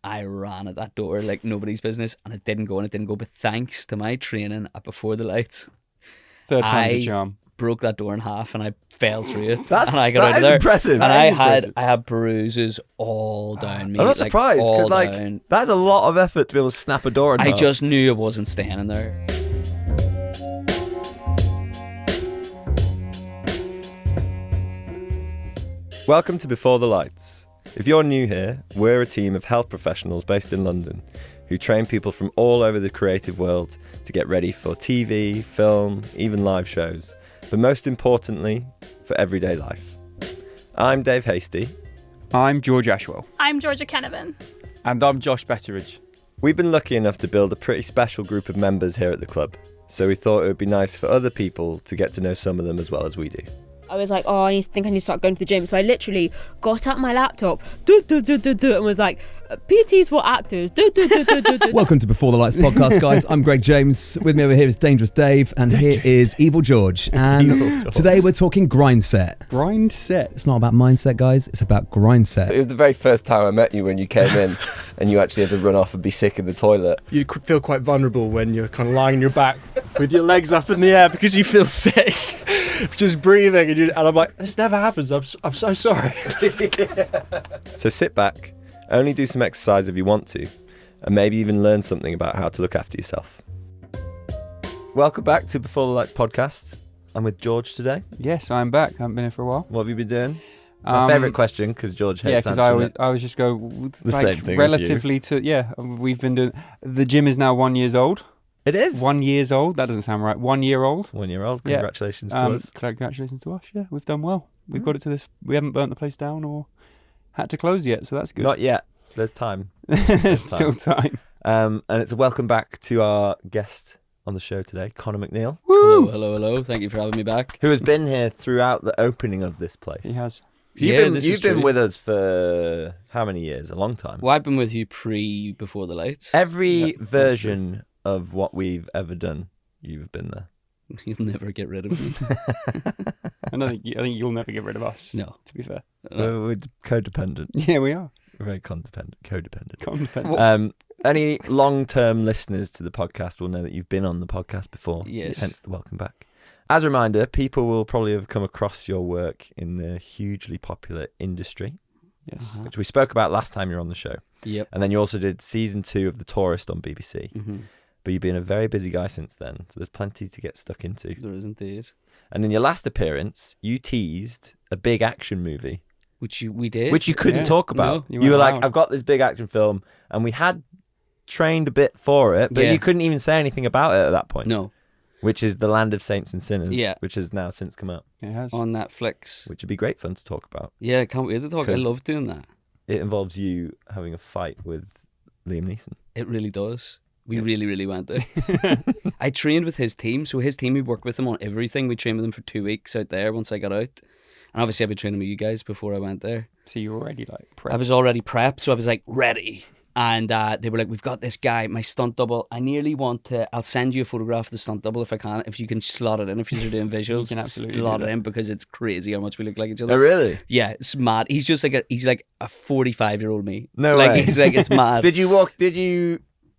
I ran at that door like nobody's business, and it didn't go. But thanks to my training at Before the Lights, Third time's a charm. Broke that door in half, and I fell through it. That's, and I got that out of is there. impressive. And I had bruises all down me. I'm not surprised, because down. that's a lot of effort to be able to snap a door in half. I just knew I wasn't staying in there. Welcome to Before the Lights. If you're new here, we're a team of health professionals based in London who train people from all over the creative world to get ready for TV, film, even live shows, but most importantly, for everyday life. I'm Dave Hasty. I'm George Ashwell. I'm Georgia Kenovan. And I'm Josh Betteridge. We've been lucky enough to build a pretty special group of members here at the club, so we thought it would be nice for other people to get to know some of them as well as we do. I was like, I need to start going to the gym. So I literally got up my laptop, and was like, PTs for actors. Welcome to Before the Lights podcast, guys. I'm Greg James. With me over here is Dangerous Dave, and here is Evil George. And today we're talking grind set. Grind set? It's not about mindset, guys. It's about grind set. It was the very first time I met you when you came in and you actually had to run off and be sick in the toilet. You feel quite vulnerable when you're kind of lying on your back with your legs up in the air because you feel sick. Just breathing, and I'm like, this never happens. I'm so sorry. So sit back, only do some exercise if you want to, and maybe even learn something about how to look after yourself. Welcome back to Before the Lights podcast. I'm with George today. Yes, I'm back. I haven't been here for a while. What have you been doing? My favourite question, because George hates because answering it. I always just go The same thing relatively as you. we've been doing. The gym is now 1 year old. It is 1 year old. That doesn't sound right. 1 year old. 1 year old. Yeah. Congratulations to us. Congratulations to us. Yeah, we've done well. We've got it to this. We haven't burnt the place down or had to close yet, so that's good. Not yet. There's time. There's still time. And it's a welcome back to our guest on the show today, Conor Macneill. Woo! Hello. Thank you for having me back. Who has been here throughout the opening of this place. He has. So you've been with us for how many years? A long time. Well, I've been with you Before the Lights. Every version of what we've ever done, you've been there. You'll never get rid of me. I think you'll never get rid of us. No. To be fair. We're codependent. Yeah, we are. We're very codependent. Codependent. Any long-term listeners to the podcast will know that you've been on the podcast before. Yes. Hence the welcome back. As a reminder, people will probably have come across your work in the hugely popular industry, Yes. which we spoke about last time you were on the show. Yep. And then you also did season 2 of The Tourist on BBC. Mm-hmm. But you've been a very busy guy since then, so there's plenty to get stuck into. There is indeed. And in your last appearance, you teased a big action movie. We did. Which you couldn't talk about. No, you were went, like, wow. I've got this big action film, and we had trained a bit for it, but Yeah. you couldn't even say anything about it at that point. No. Which is The Land of Saints and Sinners, Yeah. which has now since come out, It has. On Netflix. which would be great fun to talk about. Yeah, I can't wait to talk. I 'Cause- love doing that. It involves you having a fight with Liam Neeson. It really does. We really, really went there. I trained with his team. So his team, we worked with him on everything. We trained with him for 2 weeks out there once I got out. And obviously I've been training with you guys before I went there. So you're already like prepped. I was already prepped, so I was like ready. And they were like, we've got this guy, my stunt double. I nearly want to, I'll send you a photograph of the stunt double if I can, if you can slot it in, if you're doing visuals, can absolutely slot do it that. in because it's crazy how much we look like each other. Oh, really? Yeah, it's mad. He's just like he's like a 45-year-old me. No like, way. He's like, it's mad.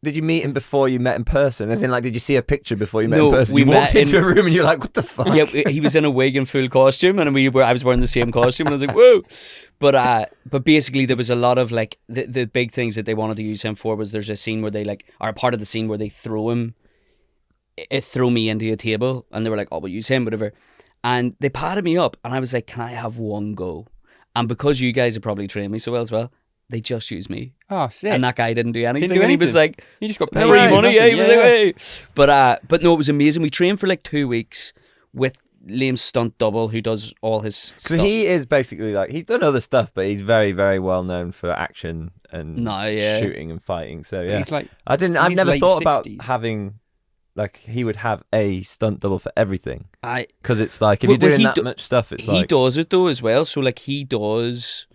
Did you meet him before you met in person? As in, like, did you see a picture before you met No, in person? we You walked met into in- a room and you're like, what the fuck? Yeah, he was in a wig and full costume, and I was wearing the same costume, and I was like, whoa. But basically, there was a lot of like the big things that they wanted to use him for was there's a scene where they or a part of the scene where they throw me into a table, and they were like, oh, we'll use him, whatever. And they patted me up, and I was like, can I have one go? And because you guys have probably trained me so well as well, they just used me. Oh, sick. And that guy didn't do anything. do And he was anything. like, You just got paid. free way. money. Yeah, he was Yeah. like, hey. But no, it was amazing. We trained for like 2 weeks with Liam's stunt double who does all his So stuff. he is basically like, he's done other stuff, but he's very, very well known for action and shooting and fighting. So yeah, He's like, I've in never his late thought about 60s. having, like, he would have a stunt double for everything. I Because it's like, if Well, you're doing he that much stuff, it's he like... does it though as well. So like he does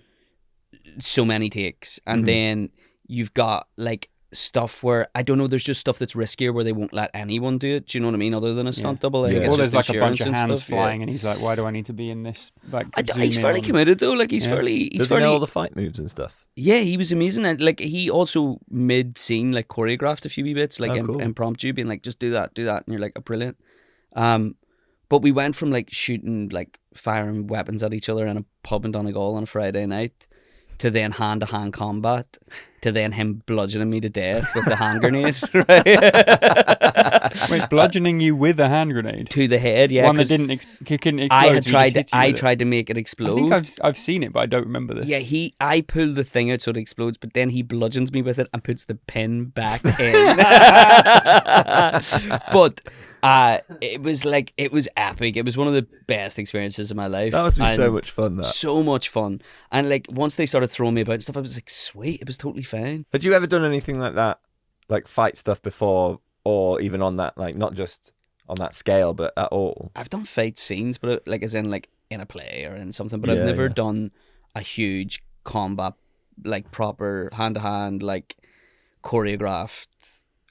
so many takes, and then you've got like stuff where I don't know. There's just stuff that's riskier where they won't let anyone do it. Do you know what I mean? Other than a stunt double, I think Yeah. it's Or there's just like a bunch of insurance and hands stuff, flying, and he's like, "Why do I need to be in this?" Like, He's fairly committed though. Like he's Yeah. fairly. Does he know all the fight moves and stuff? Yeah, he was amazing. And like he also mid scene like choreographed a few wee bits, like Oh, cool. impromptu, being like, just do that, and you're like, oh, brilliant. But we went from like shooting, like firing weapons at each other in a pub in Donegal on a Friday night, to then hand-to-hand combat, to then him bludgeoning me to death with the hand grenade, right? Wait, bludgeoning you with a hand grenade? To the head, yeah. One that 'cause couldn't explode. I had so he tried. just hit you I with it. tried to make it I explode. think I've seen it, but I don't remember this. Yeah, I pulled the thing out so it explodes, but then he bludgeons me with it and puts the pin back in. But it was epic. It was one of the best experiences of my life. That must be so And much fun. That. so much fun. And like once they started throwing me about and stuff, I was like, sweet. It was totally fine. Had you ever done anything like that, like fight stuff before, or even on that, like not just on that scale, but at all? I've done fight scenes, but like as in like in a play or in something, but I've Yeah, never yeah. done a huge combat, like proper hand to hand, like choreographed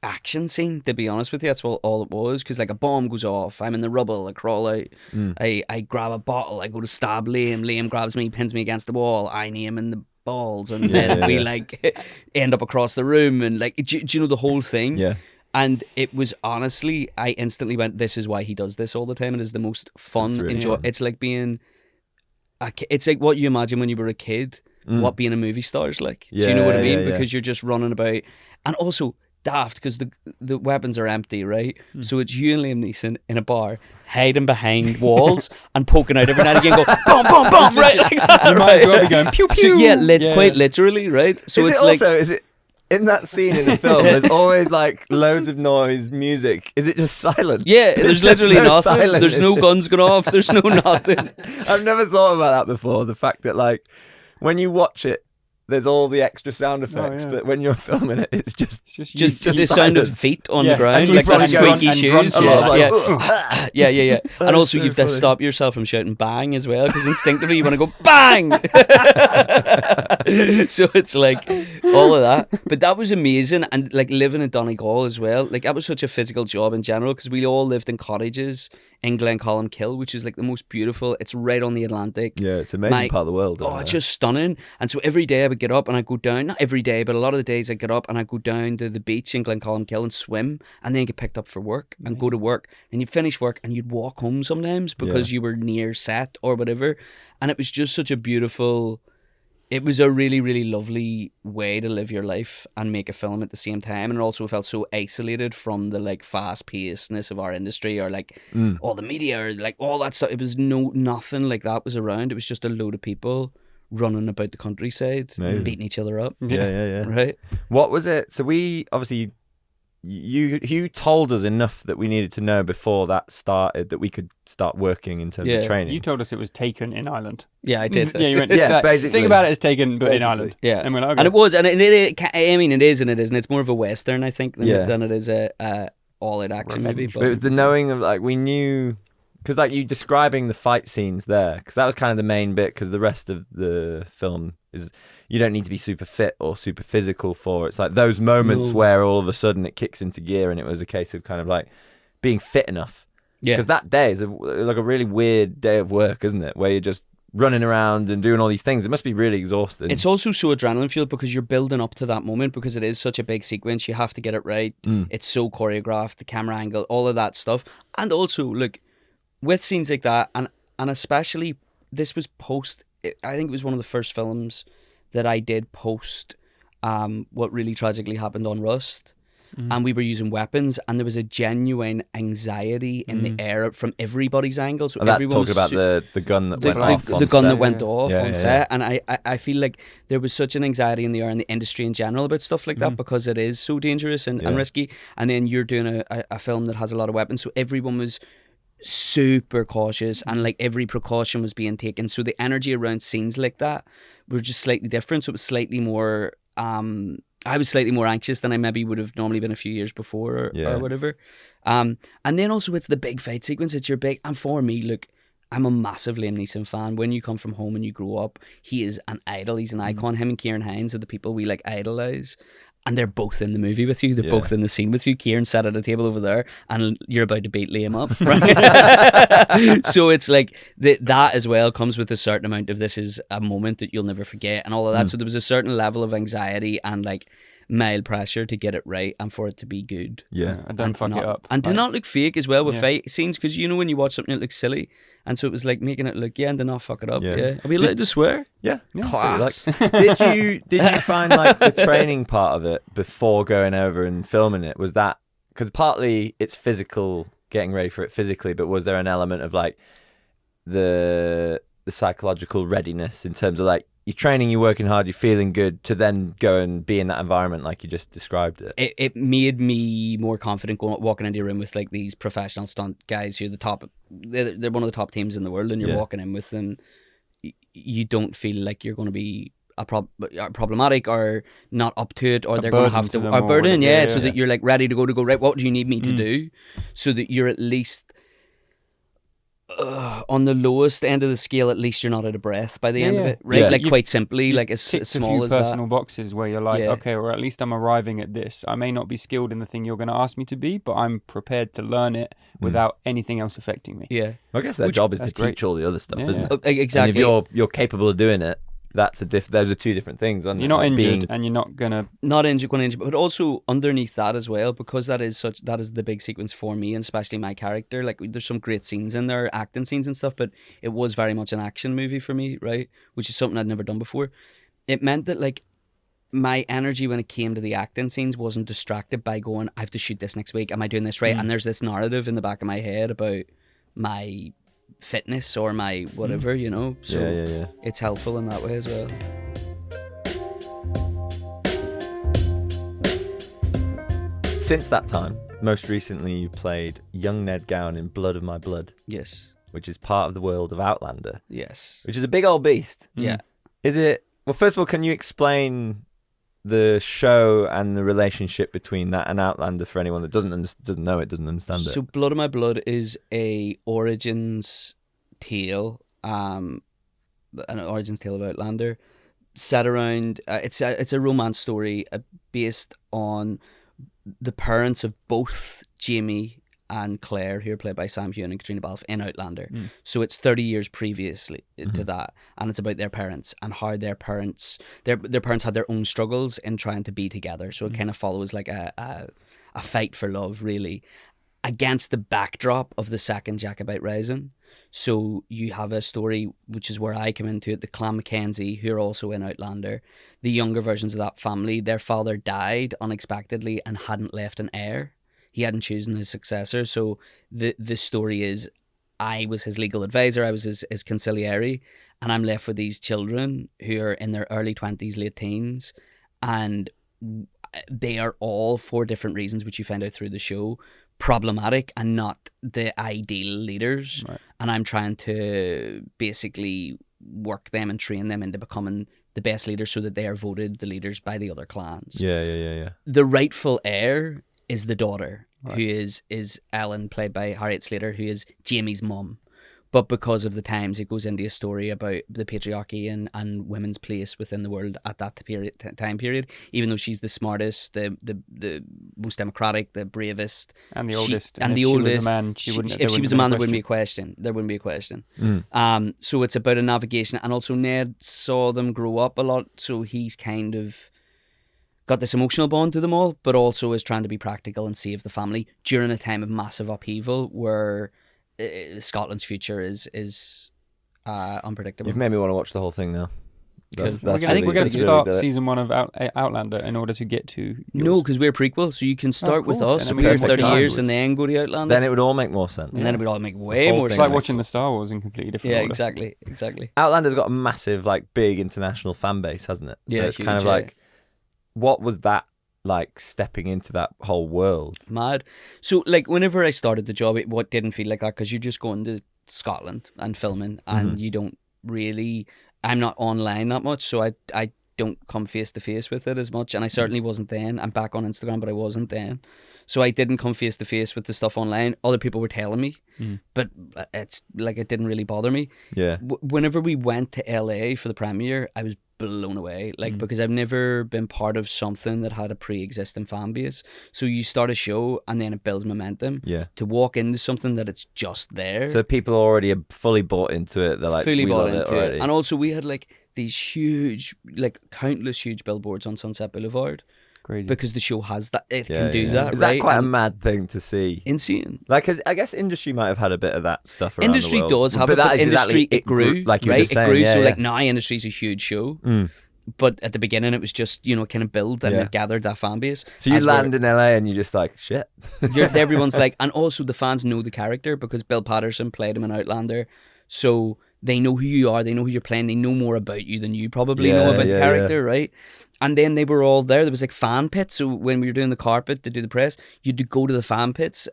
action scene. To be honest with you, that's all it was. Because like a bomb goes off, I'm in the rubble, I crawl out, I grab a bottle, I go to stab Liam. Liam grabs me, pins me against the wall. I knee him in the balls, and then we like end up across the room, and like do you know the whole thing? Yeah. And it was honestly, I instantly went, this is why he does this all the time. It is the most fun, That's really enjoy. fun. It's like being it's like what you imagine when you were a kid, what being a movie star is like. Do you know what I Yeah, mean? yeah. Because you're just running about, and also daft because the weapons are empty, right? So it's you and Liam Neeson in a bar, hiding behind walls and poking out every now and again, go boom, boom, boom, right? Like that, You might as well right? be going pew So, pew. yeah, quite literally, right? So is it's it like. also, is it in that scene in the film, there's always like loads of noise, music. Is it just silent? Yeah, It's there's just literally so nothing. silent. There's It's no just- guns going off. There's no nothing. I've never thought about that before. The fact that like when you watch it, there's all the extra sound effects, yeah. but when you're filming it, it's just It's Just just the sound of silence. feet on Yeah. the ground, And you like that probably go squeaky and shoes. grunt a lot of like, Yeah, yeah, yeah, yeah. And That's also, so you have to funny. stop yourself from shouting bang as well, because instinctively you want to go bang. So it's like all of that. But that was amazing, and like living in Donegal as well. Like that was such a physical job in general, because we all lived in cottages in Glencolumkill, which is like the most beautiful. It's right on the Atlantic. Yeah, it's an amazing part of the world. Oh, it's just stunning. And so every day I would get up and I'd go down, not every day, but a lot of the days I'd get up and I'd go down to the beach in Glencolumkill and swim, and then get picked up for work and go to work. And you'd finish work and you'd walk home sometimes because you were near set or whatever. And it was just such a beautiful, it was a really, really lovely way to live your life and make a film at the same time. And it also felt so isolated from the like fast pacedness of our industry, or like all the media, or like all that stuff. It was nothing like that was around. It was just a load of people running about the countryside, Amazing. beating each other up. Yeah. Right? What was it? So we obviously, you told us enough that we needed to know before that started that we could start working in terms Yeah. of training. You told us it was taken in Ireland. Yeah, I did. Yeah, you went, Yeah, that- basically. Think about it as taken, but in Basically. Ireland. Yeah, And we're like, and okay. it was, and I mean, it is and it isn't. It's more of a western, I think, than, Yeah. than it is a all-out action movie. But it was the knowing of like we knew, because like you describing the fight scenes there, because that was kind of the main bit. Because the rest of the film is you don't need to be super fit or super physical for. It's like those moments No. where all of a sudden it kicks into gear, and it was a case of kind of like being fit enough. Yeah. Because that day is like a really weird day of work, isn't it? Where you're just running around and doing all these things. It must be really exhausting. It's also so adrenaline fueled because you're building up to that moment, because it is such a big sequence. You have to get it right. It's so choreographed, the camera angle, all of that stuff. And also, look, with scenes like that, and especially this was post, I think it was one of the first films that I did post what really tragically happened on Rust. And we were using weapons, and there was a genuine anxiety in the air from everybody's angle. So and that's everyone talking was about the gun that went off. the on gun set. that went off Yeah, on yeah, set. And I feel like there was such an anxiety in the air in the industry in general about stuff like that, because it is so dangerous and risky. And then you're doing a film that has a lot of weapons, so everyone was super cautious, and like every precaution was being taken. So the energy around scenes like that were just slightly different. So it was slightly more I was slightly more anxious than I maybe would have normally been a few years before or whatever. And then also it's the big fight sequence. It's your big, and for me, look, I'm a massive Liam Neeson fan. When you come from home and you grow up, he is an idol. He's an icon. Him and Kieran Hines are the people we like idolize. and they're both in the movie with you. They're Yeah. both in the scene with you. Kieran sat at a table over there, and you're about to beat Liam up. Right? So it's like that as well comes with a certain amount of this is a moment that you'll never forget, and all of that. So there was a certain level of anxiety and like mild pressure to get it right and for it to be good. Yeah. And don't fuck it up. And to not look fake as well with Yeah. fight scenes, because you know when you watch something that looks silly, and so it was like making it look and to not fuck it up. Yeah. Yeah, are we allowed to swear? Yeah. Class. So, like, did you find like the training part of it before going over and filming it? Was that because partly it's physical, getting ready for it physically, but was there an element of like the psychological readiness in terms of like you're training, you're working hard, you're feeling good to then go and be in that environment like you just described it? It made me more confident walking into a room with like these professional stunt guys who are the top. They're one of the top teams in the world, and you're Yeah. walking in with them. You don't feel like you're going to be problematic or not up to it, or they're going to have burden to to them or or burden. whatever. Yeah, Yeah, so yeah. that you're like ready to go right. What do you need me to do? So that you're at least. On the lowest end of the scale, at least you're not out of breath by the end of Yeah. it, right? Yeah. Like You've- quite simply, like as Ticked small a few as personal that. boxes where you're like, Yeah. okay, or at least I'm arriving at this. I may not be skilled in the thing you're going to ask me to be, but I'm prepared to learn it without anything else affecting me. Yeah, I guess their Which- job is to that's teach great. all the other stuff, Yeah, isn't yeah. it? And exactly. if you're capable of doing it, that's those are two different things, aren't You're they? not Like injured, and you're not gonna. Not injured, going injured, but also underneath that as well, because that is the big sequence for me, and especially my character. Like there's some great scenes in there, acting scenes and stuff, but it was very much an action movie for me, right? Which is something I'd never done before. It meant that like my energy when it came to the acting scenes wasn't distracted by going, I have to shoot this next week. Am I doing this right? And there's this narrative in the back of my head about my fitness or my whatever, you know. So yeah. it's helpful in that way as well. Since that time, most recently you played young Ned Gowan in Blood of My Blood, Yes. which is part of the world of Outlander, Yes. which is a big old beast. Yeah. Is it? Well, first of all, can you explain the show and the relationship between that and Outlander for anyone that doesn't know it, doesn't understand it? So Blood of My Blood is a origins tale, an origins tale of Outlander, set around. It's a romance story based on the parents of both Jamie and Claire, who are played by Sam Heughan and Katrina Balfe in Outlander. So it's 30 years previously to that, and it's about their parents and how their parents had their own struggles in trying to be together. So it kind of follows like a fight for love, really, against the backdrop of the second Jacobite Rising. So you have a story, which is where I come into it, the Clan Mackenzie, who are also in Outlander. The younger versions of that family, their father died unexpectedly and hadn't left an heir. He hadn't chosen his successor. So the story is, I was his legal advisor, I was his consigliere, and I'm left with these children who are in their early 20s, late teens, and they are all, for different reasons, which you find out through the show, problematic and not the ideal leaders. Right. And I'm trying to basically work them and train them into becoming the best leaders so that they are voted the leaders by the other clans. Yeah. The rightful heir is the daughter, who is Ellen, played by Harriet Slater, who is Jamie's mum. But because of the times, it goes into a story about the patriarchy and women's place within the world at that time period. Even though she's the smartest, the most democratic, the bravest, And the oldest. and if the she oldest. was a man, she wouldn't. If she was a man, there wouldn't be a question. There wouldn't be a question. So it's about a navigation, and also Ned saw them grow up a lot, so he's kind of got this emotional bond to them all, but also is trying to be practical and save the family during a time of massive upheaval where Scotland's future is unpredictable. You've made me want to watch the whole thing now. That's We're really- going to that's start really season 1 of Outlander in order to get to. No, yours. because we're a prequel, so you can start with course, us. and We're then we can 30 watch years afterwards. and then go to Outlander. Then it would all make more sense. and then it would all make way whole more thing It's like sense. watching the Star Wars in completely different Yeah, order. exactly. Outlander's got a massive, like, big international fan base, hasn't it? So Yeah, it's kind of huge, yeah. like, what was that like stepping into that whole world? Mad. So, like, whenever I started the job, it didn't feel like that, because you're just going to Scotland and filming, and you don't really. I'm not online that much, so I don't come face to face with it as much, and I certainly wasn't then. I'm back on Instagram, but I wasn't then. So I didn't come face to face with the stuff online. Other people were telling me, but it's like it didn't really bother me. Yeah. Whenever we went to LA for the premiere, I was blown away, like because I've never been part of something that had a pre-existing fan base. So you start a show and then it builds momentum. Yeah. To walk into something that it's just there. So people already are fully bought into it. They're like, fully we bought love into it already. And also we had like these huge, like countless huge billboards on Sunset Boulevard Crazy. because the show has that. It Yeah, can do yeah. that. Is right? that quite a And mad thing to see? insane. Like, 'cause I guess industry might have had a bit of that stuff around Industry the world. does have But it, that but is industry exactly- it grew, like you were right? just saying, it grew. yeah, So yeah. like now industry's a huge show. Mm. But at the beginning, it was just, kind of build and Yeah. it gathered that fan base. So you As we're- land in LA and you're just like, shit. everyone's like, and also the fans know the character because Bill Patterson played him in Outlander. So they know who you are, they know who you're playing, they know more about you than you probably know about the character, right? And then they were all there. There was like fan pits. So when we were doing the carpet to do the press, you'd go to the fan pits.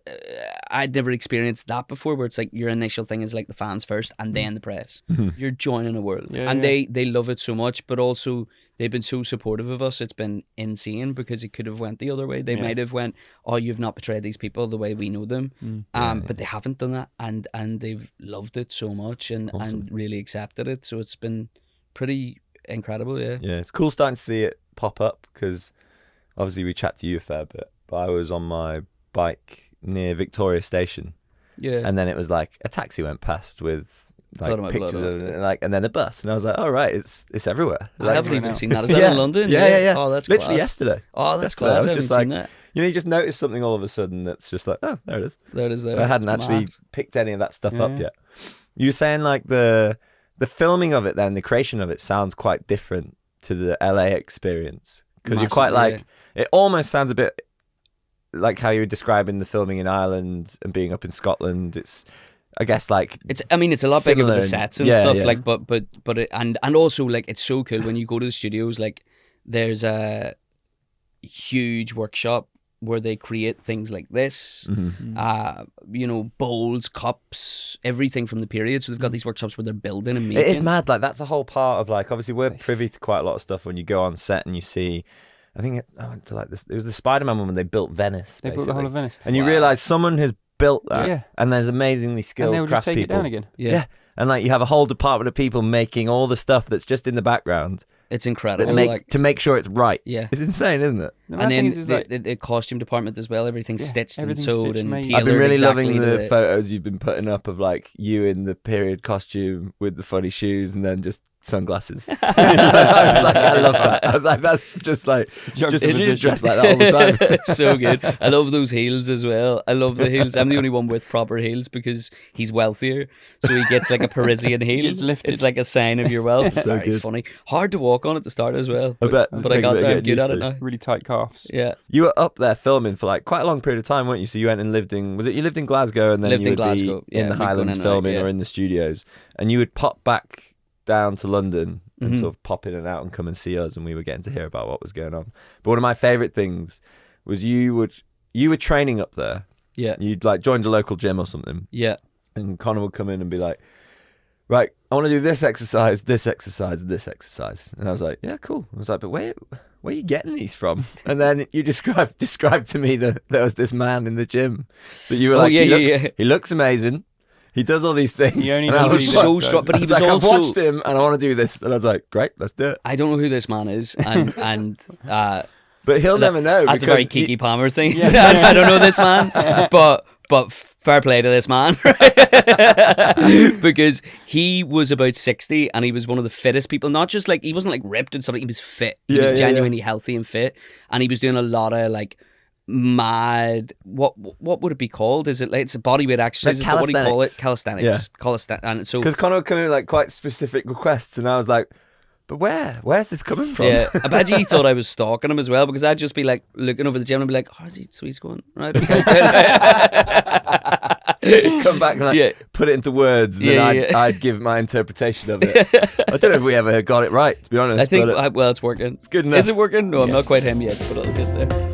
I'd never experienced that before, where it's like your initial thing is like the fans first and then the press. You're joining a world. Yeah, and yeah. they love it so much, but also they've been so supportive of us. It's been insane because it could have went the other way. They might have went, oh, you've not portrayed these people the way we know them. But they haven't done that. And they've loved it so much and really accepted it. So it's been pretty incredible, yeah. Yeah, it's cool starting to see it pop up because obviously we chat to you a fair bit, but I was on my bike near Victoria Station Yeah. and then it was like a taxi went past with like Blood on my pictures blood, of yeah. like, and then a bus, and I was like, oh right, it's everywhere. I haven't right even now. seen that. Is that in London? Yeah. Oh, that's literally class. yesterday. Oh, that's Yesterday, I class. was I just haven't like, seen that. you just notice something all of a sudden that's just like, oh, there it is. There it is. There. I hadn't It's actually mad. picked any of that stuff Yeah. up yet. You were saying like the filming of it, then the creation of it sounds quite different to the LA experience because you're quite Massively, like, it almost sounds a bit like how you were describing the filming in Ireland and being up in Scotland. It's, I guess, like, It's. I mean, it's a lot bigger with the similar, sets and yeah, stuff. yeah. Like, but and also like it's so cool when you go to the studios. Like, there's a huge workshop where they create things like this. Bowls, cups, everything from the period. So they've got these workshops where they're building and making. it is mad. Like, that's a whole part of like, obviously we're privy to quite a lot of stuff when you go on set and you see, I think I went to like this, it was the Spider-Man one when they built Venice. They built the whole basically. of Venice. And you realise someone has built that, Yeah. and there's amazingly skilled And they would just take craftspeople. it down again. Yeah. And like you have a whole department of people making all the stuff that's just in the background It's that incredible. make to make sure it's right. Yeah. It's insane, isn't it? The mad And thing then is like, the costume department as well. Everything's Yeah, stitched and everything's sewed stitched and made. tailored. I've been really exactly loving to the photos you've been putting up of like you in the period costume with the funny shoes and then just sunglasses. I was like, I love that. I was like, that's just like, just you just dress like that all the time. It's so good. I love those heels as well. I love the heels. I'm the only one with proper heels because he's wealthier, so he gets like a Parisian heel. gets lifted. It's like a sign of your wealth. It's So very good. funny. Hard to walk on at the start as well. I bet. But I got there. I'm good at it now. really tight calves. Yeah. You were up there filming for like quite a long period of time, weren't you? So you went and lived in, you lived in Glasgow and then Lived you in would Glasgow, be yeah, in the we'd go in Highlands and out, filming yeah. or in the studios, and you would pop back down to London and Mhm. sort of pop in and out and come and see us, and we were getting to hear about what was going on. But one of my favourite things was you were training up there. Yeah. You'd like joined a local gym or something, Yeah. and Conor would come in and be like, right, I want to do this exercise, this exercise, this exercise. And I was like, yeah, cool. I was like, but where are you getting these from? And then you described to me that there was this man in the gym that you were like, he looks amazing. He does all these things. He only And I does was these like- so strong, but I he was was like, also. I've watched him and I want to do this. And I was like, great, let's do it. I don't know who this man is, and But he'll never know. that's a very because Kiki Palmer thing. Yeah. I don't know this man, but fair play to this man, because he was about 60 and he was one of the fittest people. Not just like he wasn't like ripped and stuff. He was fit. He Yeah, was yeah, genuinely healthy and fit, and he was doing a lot of like mad. What would it be called? Is it like it's a bodyweight exercise? Like What do you call it? calisthenics. Calisthenics. And so Because Conor would come in with like quite specific requests, and I was like, but where's this coming from? yeah, I bet he thought I was stalking him as well, because I'd just be like looking over the gym and be like, oh, is he? So he's going right. Okay. Come back and like, Yeah. put it into words, and Yeah, then yeah. I'd give my interpretation of it. I don't know if we ever got it right, to be honest. I think but well, it's working. it's good enough. Is it working? No, I'm not quite him yet, but I'll get there.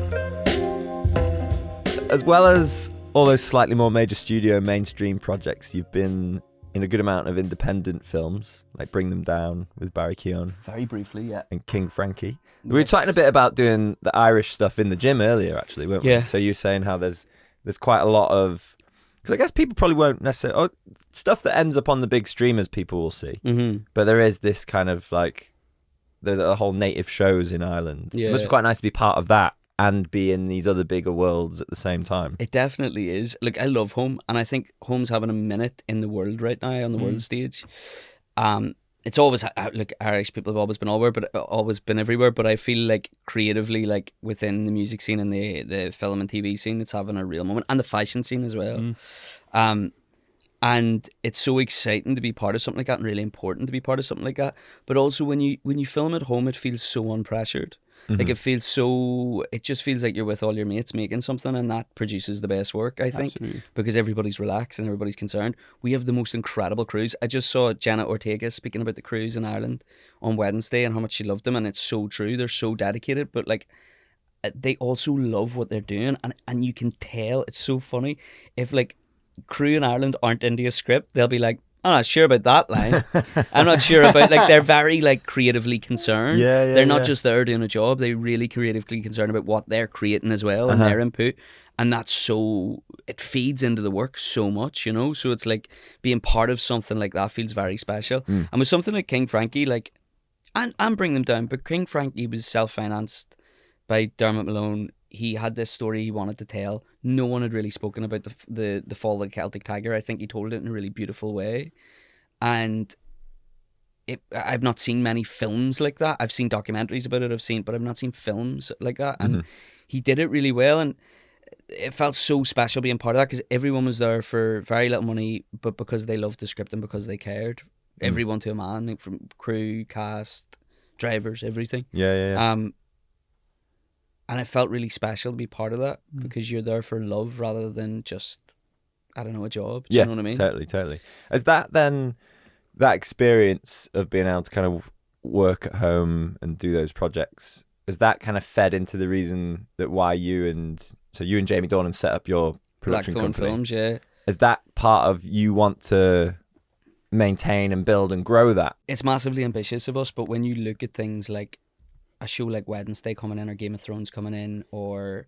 As well as all those slightly more major studio mainstream projects, you've been in a good amount of independent films, like Bring Them Down with Barry Keoghan Very briefly, yeah. and King Frankie. We were talking a bit about doing the Irish stuff in the gym earlier, actually, weren't we? Yeah. So you were saying how there's quite a lot of, because I guess people probably won't necessarily, stuff that ends up on the big streamers people will see, Mm-hmm. but there is this kind of like, the whole native shows in Ireland. Yeah. It must be quite nice to be part of that and be in these other bigger worlds at the same time. It definitely is. Like, I love home, and I think home's having a minute in the world right now on the world stage. It's always look, Irish people have always been everywhere, but I feel like creatively, like within the music scene and the film and TV scene, it's having a real moment, and the fashion scene as well. And it's so exciting to be part of something like that, and really important to be part of something like that. But also when you film at home, it feels so unpressured. Like, it just feels like you're with all your mates making something, and that produces the best work, I think. Absolutely. Because everybody's relaxed and everybody's concerned. We have the most incredible crews. I just saw Jenna Ortega speaking about the crews in Ireland on Wednesday and how much she loved them, and it's so true. They're so dedicated, but like, they also love what they're doing, and you can tell. It's so funny. If like crew in Ireland aren't into a script, they'll be like, I'm not sure about that line. I'm not sure about, like, they're very like creatively concerned. They're not just there doing a job. They're really creatively concerned about what they're creating as well, and their input. And that's so, it feeds into the work so much, you know? So it's like being part of something like that feels very special. And with something like King Frankie, like, I'm bringing them down, but King Frankie was self-financed by Dermot Malone. He had this story he wanted to tell. No one had really spoken about the fall of the Celtic Tiger. I think he told it in a really beautiful way. And I've not seen many films like that. I've seen documentaries about it, but I've not seen films like that. And he did it really well. And it felt so special being part of that, because everyone was there for very little money, but because they loved the script and because they cared. Everyone to a man, like, from crew, cast, drivers, everything. And it felt really special to be part of that, because you're there for love rather than just, I don't know, a job. Do you know what I mean? Totally. Is that then, that experience of being able to kind of work at home and do those projects, is that kind of fed into the reason that why you and Jamie Dornan set up your production Blackthorn company? Films, yeah. Is that part of, you want to maintain and build and grow that? It's massively ambitious of us, but when you look at things like a show like Wednesday coming in, or Game of Thrones coming in, or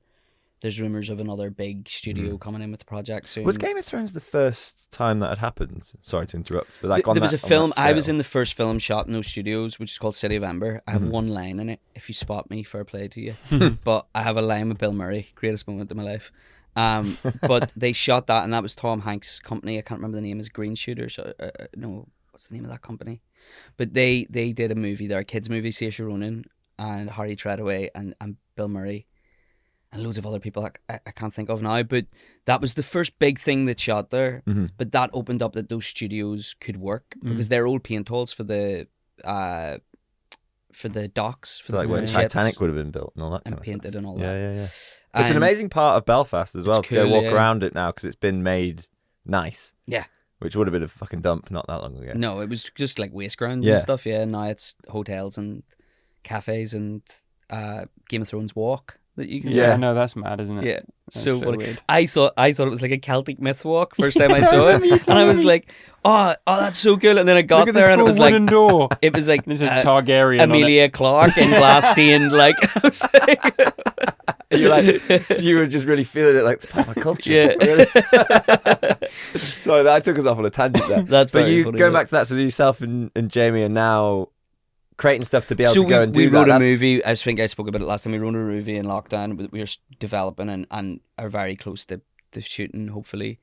there's rumours of another big studio coming in with the project soon. Was Game of Thrones the first time that had happened? Sorry to interrupt, but like, there was a film. I was in the first film shot in those studios, which is called City of Ember. I have one line in it. If you spot me, fair play to you. But I have a line with Bill Murray, greatest moment of my life. But they shot that, and that was Tom Hanks' company. I can't remember the name. Is Green Shooters? No, what's the name of that company? But they did a movie there, a kids movie, Saoirse Ronan and Harry Treadaway and Bill Murray and loads of other people I can't think of now. But that was the first big thing that shot there. But that opened up that those studios could work, because they're old paint halls for the docks, for like the where ships, Titanic would have been built and all that kind and of painted stuff. and all that. Yeah. It's an amazing part of Belfast as well, to go cool, walk yeah. around it now, because it's been made nice. Yeah. Which would have been a fucking dump not that long ago. No, it was just like waste ground Yeah. and stuff. Yeah, now it's hotels and cafes and Game of Thrones walk that you can. Yeah. No, that's mad, isn't it? Yeah, That's so funny. weird. I thought it was like a Celtic myth walk first time I saw it, and I was like, oh, that's so cool. And then I got Look at there, this and it cool was like, wooden door. it was like And it says Targaryen on it. Amelia Clark in glass stained, like, I was like, And you're like, so you were just really feeling it, like, it's part of my culture. Yeah. Really? Sorry, that took us off on a tangent there. That's but very you funny, going yeah. back to that, so yourself and Jamie are now creating stuff to be able so to go and do we that. wrote a That's- movie. I think I spoke about it last time. We wrote a movie in lockdown. We are developing and are very close to shooting, hopefully.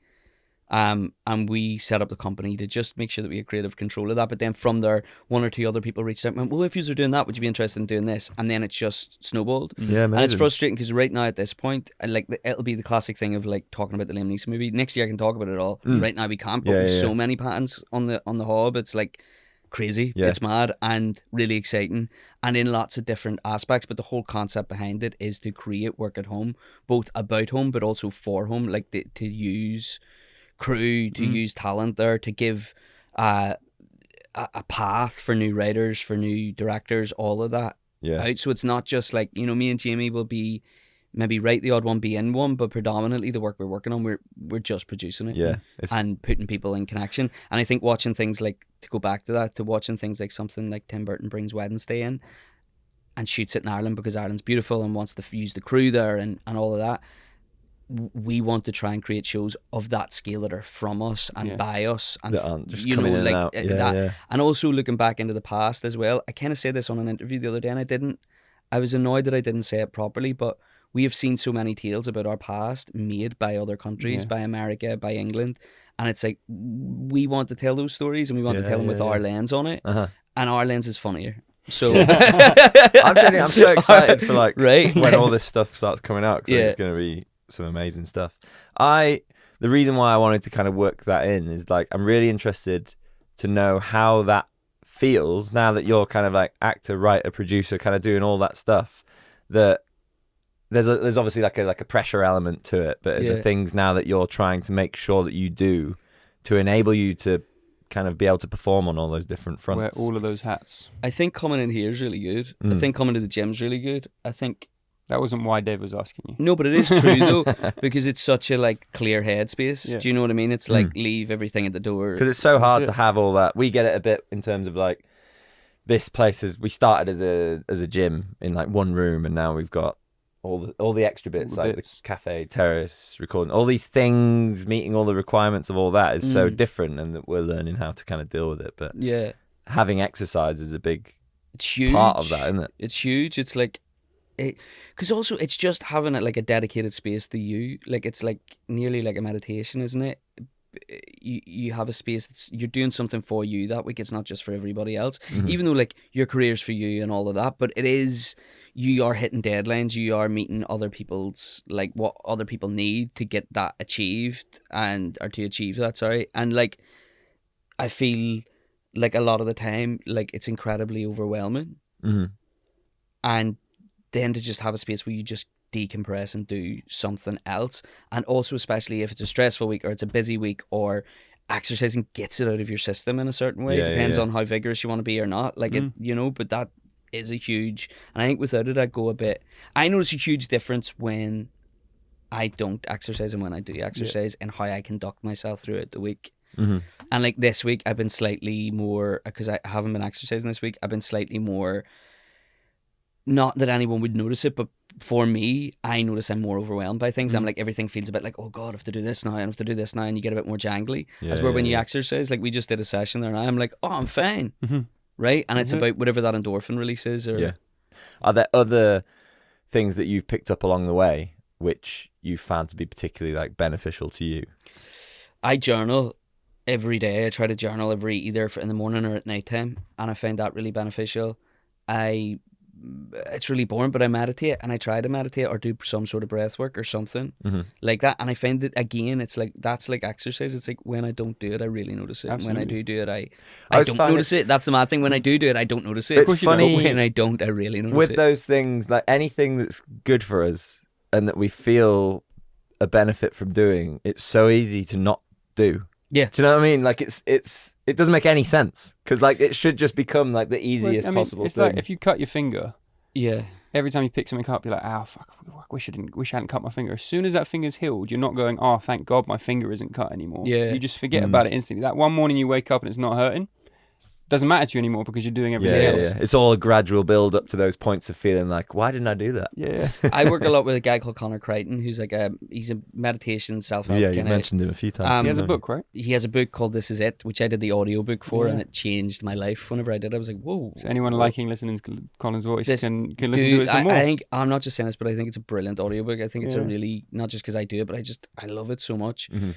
And we set up the company to just make sure that we had creative control of that. But then from there, one or two other people reached out and went, well, if you're doing that, would you be interested in doing this? And then it's just snowballed. Yeah, And it's amazing. frustrating because right now at this point, it'll be the classic thing of like talking about the Liam Neeson movie. Next year I can talk about it all. Right now we can't, but Yeah, with yeah, so yeah. many patents on the hob, it's like crazy. Yeah. It's mad and really exciting and in lots of different aspects. But the whole concept behind it is to create work at home, both about home but also for home, like to use crew, to use talent there, to give a path for new writers, for new directors, all of that Yeah. out. So it's not just like, me and Jamie will be maybe write the odd one, be in one, but predominantly the work we're working on, we're just producing it. Yeah. It's, And putting people in connection. And I think watching things like, to go back to that, to watching things like something like Tim Burton brings Wednesday in and shoots it in Ireland because Ireland's beautiful and wants to use the crew there and all of that. we want to try and create shows of that scale that are from us and by us, and That aren't just coming in and out. Yeah, that. yeah. And also looking back into the past as well. I kind of said this on an interview the other day, and I was annoyed that I didn't say it properly, but we have seen so many tales about our past made by other countries, by America, by England, and it's like we want to tell those stories, and we want to tell them with our lens on it, and our lens is funnier. So I'm so excited for like Right? when all this stuff starts coming out, because it's going to be some amazing stuff. The reason why I wanted to kind of work that in is like I'm really interested to know how that feels now that you're kind of like actor, writer, producer, kind of doing all that stuff. That there's obviously like a pressure element to it, but the things now that you're trying to make sure that you do to enable you to kind of be able to perform on all those different fronts. Wear all of those hats. I think coming in here is really good. I think coming to the gym's really good. I think That wasn't why Dave was asking you. no, but it is true though, because it's such a like clear headspace. Yeah. Do you know what I mean? It's like leave everything at the door. Because it's so hard it. to have all that. We get it a bit in terms of like this place we started as a gym in like one room, and now we've got all the extra bits, the like bits. the cafe, terrace, recording, all these things, meeting all the requirements of all that is so different, and that we're learning how to kind of deal with it. But Yeah, having exercise is a big it's huge. part of that, isn't it? It's huge. It's like, because also it's just having it like a dedicated space to you. Like it's like nearly like a meditation, isn't it? You have a space that's you're doing something for you that week. It's not just for everybody else. Even though like your career's for you and all of that, but it is. You are hitting deadlines. You are meeting other people's like what other people need to get that achieved or to achieve that. Sorry, and like I feel like a lot of the time, like it's incredibly overwhelming, and then to just have a space where you just decompress and do something else, and also especially if it's a stressful week or it's a busy week or exercising gets it out of your system in a certain way. Yeah, Depends yeah. on how vigorous you want to be or not. Like it, but that is a huge, and I think without it I'd go a bit. I notice a huge difference when I don't exercise and when I do exercise, and how I conduct myself throughout the week. And like this week I've been slightly more, because I haven't been exercising this week, I've been slightly more, not that anyone would notice it, but for me, I notice I'm more overwhelmed by things. I'm like, everything feels a bit like, oh God, I have to do this now, I have to do this now, and you get a bit more jangly. As where when you exercise, like we just did a session there, and I'm like, oh, I'm fine. Right? And it's about whatever that endorphin release is. Or Are there other things that you've picked up along the way which you found to be particularly like beneficial to you? I journal every day. I try to journal either in the morning or at nighttime, and I find that really beneficial. It's really boring, but I meditate, and I try to meditate or do some sort of breath work or something like that. And I find that again, it's like that's like exercise. It's like when I don't do it, I really notice it. Absolutely. When I do it, I always don't find notice it. That's the mad thing. When I do it, I don't notice it. It's funny But when I don't, I really notice with it. those things, like anything that's good for us and that we feel a benefit from doing, it's so easy to not do. Yeah. Do you know what I mean? Like it doesn't make any sense, because like it should just become like the easiest possible it's thing. like if you cut your finger, Yeah. every time you pick something up, you're like, oh fuck, I wish I hadn't cut my finger. As soon as that finger's healed, you're not going, oh thank God my finger isn't cut anymore. Yeah. You just forget about it instantly. That one morning you wake up and it's not hurting, doesn't matter to you anymore because you're doing everything else. Yeah. It's all a gradual build up to those points of feeling like, why didn't I do that? Yeah. I work a lot with a guy called Conor Macneill, who's like he's a meditation self-help Yeah, you kinda- mentioned him a few times. He has a haven't you? book, right? He has a book called This Is It, which I did the audio book for, Yeah. and it changed my life. Whenever I did it, I was like, whoa. So anyone liking listening to Colin's voice This- can listen to Dude, it some more. I think, I'm not just saying this, but I think it's a brilliant audiobook. I think it's a Yeah. really, not just because I do it, but I love it so much. Mm-hmm.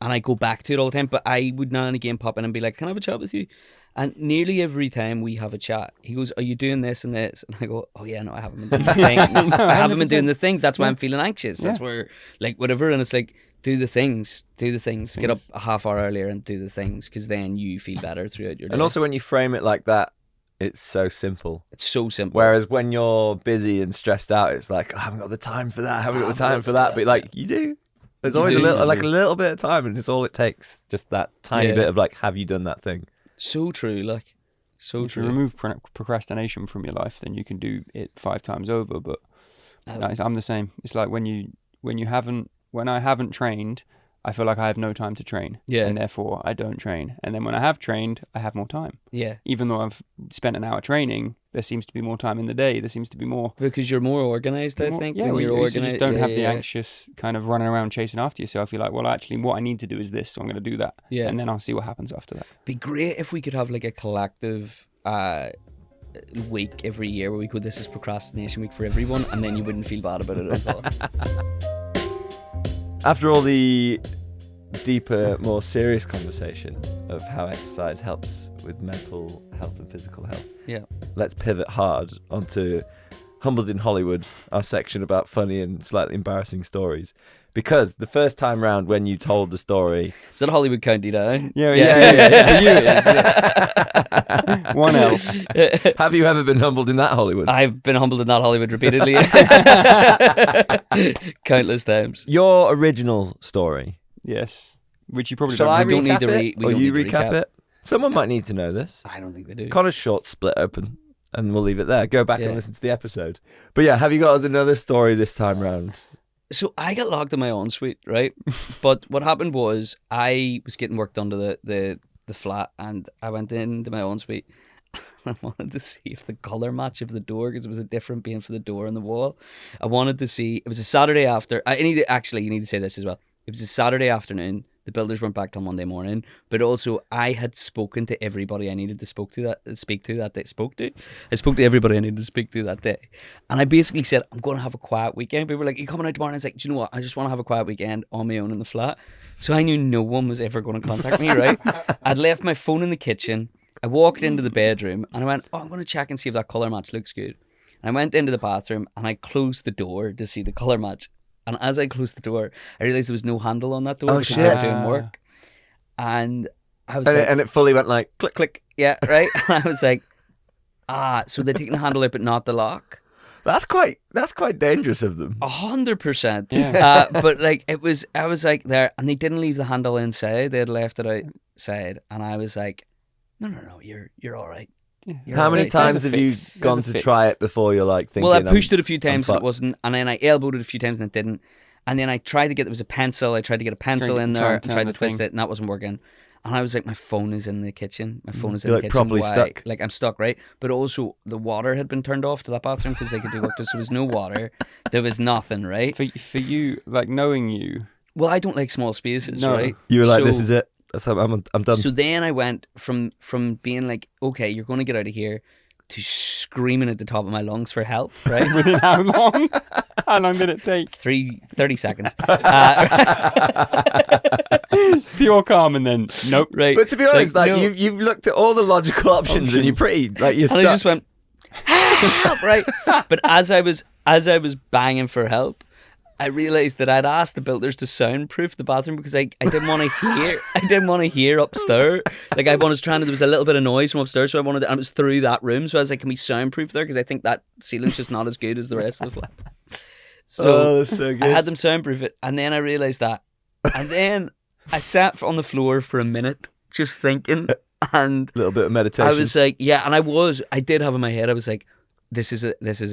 And I go back to it all the time, but I would now and again pop in and be like, can I have a chat with you? And nearly every time we have a chat, he goes, are you doing this and this? And I go, oh yeah, no, I haven't been doing the things. I haven't been doing the things. That's why I'm feeling anxious. That's where, like, whatever. And it's like, do the things. Get up a half hour earlier and do the things, because then you feel better throughout your day. And also when you frame it like that, it's so simple. it's so simple. Whereas when you're busy and stressed out, it's like, I haven't got the time for that. I haven't got the time for that. But like, you do. There's You always do. a little bit of time, and it's all it takes. Just that tiny Yeah. bit of like, have you done that thing? So true, like, so If you true. remove procrastination from your life, then you can do it 5 times over. But I'm the same. It's like when I haven't trained, I feel like I have no time to train. Yeah. And therefore I don't train. And then when I have trained, I have more time. Yeah. Even though I've spent an hour training, there seems to be more time in the day. There seems to be more. Because you're more organised, I think. Yeah, when you're you organised, just don't have the anxious kind of running around chasing after yourself. You're like, well, actually, what I need to do is this, so I'm going to do that. Yeah. And then I'll see what happens after that. Be great if we could have like a collective week every year where we go, this is procrastination week for everyone, and then you wouldn't feel bad about it at all. After all the deeper, more serious conversation of how exercise helps with mental health and physical health, let's pivot hard onto Humbled in Hollywood, our section about funny and slightly embarrassing stories. Because the first time round when you told the story... Is that Hollywood County Down? Yeah. For you it is, yeah. One else. Have you ever been humbled in that Hollywood? I've been humbled in that Hollywood repeatedly. Countless times. Your original story. Yes. Which you probably Shall don't I we don't need recap to it? we Or don't you need to recap recap. it? Someone might need to know this. I don't think they do. Connor's short split open, and we'll leave it there. Go back Yeah. and listen to the episode. But yeah, have you got us another story this time round? So I got locked in my own suite, right? But what happened was I was getting work done to the flat, and I went into my own suite. I wanted to see if the colour match of the door, because it was a different paint for the door and the wall. I wanted to see. It was a Saturday after. You need to say this as well. It was a Saturday afternoon. The builders weren't back till Monday morning, but also I had spoken to everybody I needed to speak to that day. I spoke to everybody I needed to speak to that day, and I basically said, I'm going to have a quiet weekend. People were like, "You coming out tomorrow?" And I was like, "Do you know what? I just want to have a quiet weekend on my own in the flat." So I knew no one was ever going to contact me. Right? I'd left my phone in the kitchen. I walked into the bedroom and I went, "Oh, I'm going to check and see if that colour match looks good." And I went into the bathroom and I closed the door to see the colour match. And as I closed the door, I realised there was no handle on that door because shit. I was doing work. And I was And it fully went like, click, click. yeah, right? And I was like, so they're taking the handle out but not the lock? That's quite dangerous of them. 100%. Yeah. But like, I was like there, and they didn't leave the handle inside. They had left it outside. And I was like, no, you're all right. You're How all many right. times There's a have you fix. gone There's a to fix. try it before you're like thinking? Well, I pushed it a few times and it fucked. wasn't, and then I elbowed it a few times and it didn't. And then I tried to get, there was a pencil, I tried to get a pencil in there and tried to twist it, and that wasn't working. And I was like, my phone is in the kitchen. My phone is in You're the like kitchen. properly Why? stuck. Like I'm stuck, right? But also the water had been turned off to that bathroom because they could do work. So there was no water. There was nothing, right? For you, like knowing you, Well, I don't like small spaces, No. right? You were like, So- this is it. That's how I'm done. So then I went from being like, okay, you're going to get out of here, to screaming at the top of my lungs for help, right? within how long? How long did it take? 30 seconds. Pure calm, and then nope. Right. But to be honest, like no. you've looked at all the logical options and you're pretty like you're And stuck. I just went, help, right? But as I was banging for help, I realised that I'd asked the builders to soundproof the bathroom because I didn't want to hear upstairs. Like there was a little bit of noise from upstairs, so and it was through that room. So I was like, can we soundproof there? Because I think that ceiling's just not as good as the rest of the flat. So that's so good. I had them soundproof it, and then I realised that. And then I sat on the floor for a minute just thinking, and a little bit of meditation. I was like, yeah, and I did have in my head, I was like, this is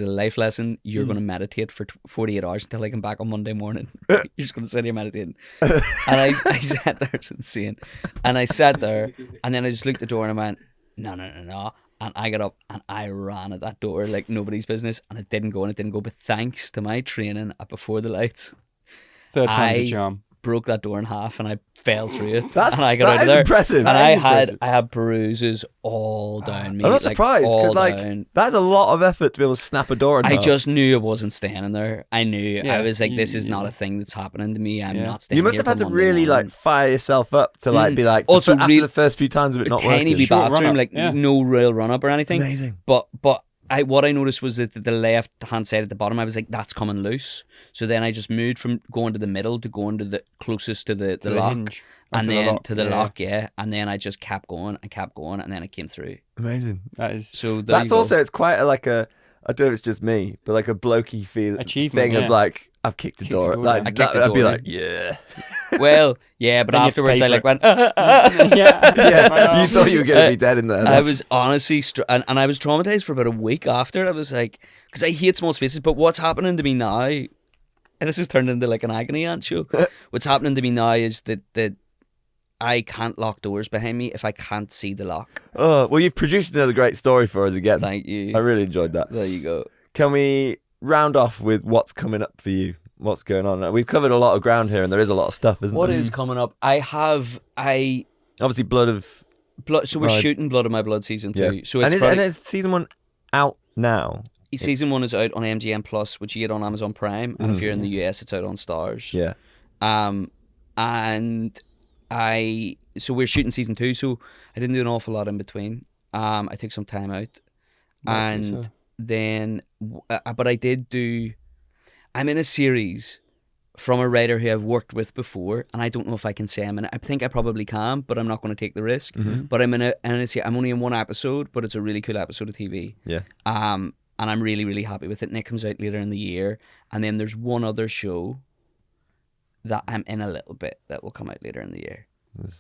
a life lesson. You're going to meditate for 48 hours until I come back on Monday morning. You're just going to sit here meditating. And I sat there, it's insane. And I sat there, and then I just looked at the door and I went, no. And I got up and I ran at that door like nobody's business, and it didn't go. But thanks to my training at Before the Lights, Third time's I a charm. broke that door in half and I fell through it. That's- and I got that out of is there. impressive. And That I is impressive. had bruises all down me. I'm not surprised all because like down. that's a lot of effort to be able to snap a door in I half. just knew I wasn't staying in there. I knew. Yeah, I was like, this is you- not a thing that's happening to me. I'm Yeah. not staying You must here have had till to Monday really morning. like fire yourself up to like be like Also, after real- the first few times of it not tiny working. wee Short bathroom, run-up, like yeah. no real run up or anything. Amazing. But what I noticed was that the left hand side at the bottom, I was like, that's coming loose. So then I just moved from going to the middle to going to the closest to the the lock, hinge. and Onto the then lock, to the yeah. lock, yeah. And then I just kept going, and then I came through. Amazing. That is So there That's you go. also it's quite like a I don't know if it's just me, but like a blokey Achievement, thing of yeah. like I've kicked the Kicked door. the door Like down. I kicked the I'd be door like, down. yeah, Well, yeah, but Then you have to afterwards pay I for like it. went. yeah. yeah. You thought you were gonna be dead in there. I was honestly, and I was traumatized for about a week after. I was like, because I hate small spaces. But what's happening to me now, and this has turned into like an agony aunt show. What's happening to me now is that I can't lock doors behind me if I can't see the lock. Oh, well, you've produced another great story for us again. Thank you. I really enjoyed that. There you go. Can we round off with what's coming up for you? What's going on? We've covered a lot of ground here, and there is a lot of stuff, isn't What there? is coming up? I Obviously, blood. So we're Right. shooting Blood of My Blood season 2. Yeah. So and it's is season 1 out now? season 1 is out on MGM Plus, which you get on Amazon Prime, and if you're in the US, it's out on Stars. Yeah. And so we're shooting season 2. So I didn't do an awful lot in between. I took some time out, Rightfully and so. then, but I did do. I'm in a series from a writer who I've worked with before, and I don't know if I can say I'm in it. I think I probably can, but I'm not going to take the risk. But I'm I'm only in one episode, but it's a really cool episode of TV. Yeah. And I'm really, really happy with it. And it comes out later in the year. And then there's one other show that I'm in a little bit that will come out later in the year.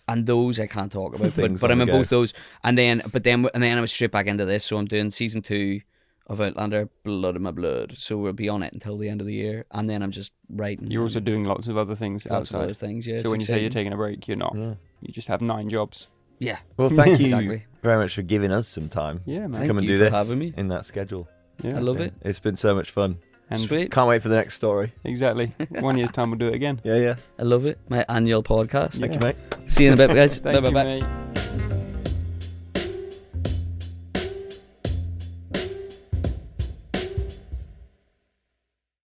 And those I can't talk about, Things but on I'm the in go. both those. And then I was straight back into this. So I'm doing season 2 of Outlander, Blood of My Blood. So we'll be on it until the end of the year. And then I'm just writing. You're also doing lots of other things lots of outside. other things. Yeah. So when you say you're exciting. taking a break, you're not. Yeah. You just have 9 jobs. Yeah. Well, thank you Exactly. very much for giving us some time Yeah, man. to Thank come and you do for this having me. in that schedule. Yeah. I love it. It's been so much fun. And Sweet. Can't wait for the next story. Exactly. 1 year's time we'll do it again. Yeah, yeah. I love it. My annual podcast. Thank you, mate. See you in a bit, guys. Thank Bye, you, bye, bye. mate.